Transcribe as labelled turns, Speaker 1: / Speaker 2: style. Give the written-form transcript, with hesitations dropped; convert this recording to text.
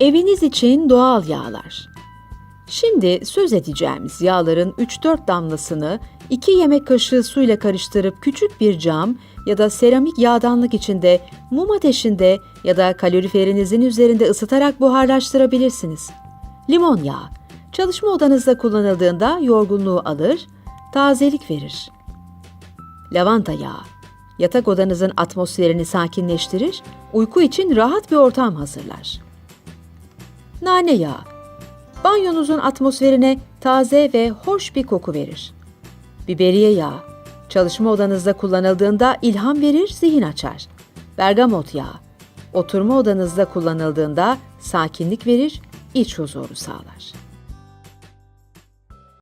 Speaker 1: Eviniz için doğal yağlar. Şimdi söz edeceğimiz yağların 3-4 damlasını 2 yemek kaşığı suyla karıştırıp küçük bir cam ya da seramik yağdanlık içinde mum ateşinde ya da kaloriferinizin üzerinde ısıtarak buharlaştırabilirsiniz. Limon yağı. Çalışma odanızda kullanıldığında yorgunluğu alır, tazelik verir. Lavanta yağı. Yatak odanızın atmosferini sakinleştirir, uyku için rahat bir ortam hazırlar. Nane yağı. Banyonuzun atmosferine taze ve hoş bir koku verir. Biberiye yağı. Çalışma odanızda kullanıldığında ilham verir, zihin açar. Bergamot yağı. Oturma odanızda kullanıldığında sakinlik verir, iç huzuru sağlar.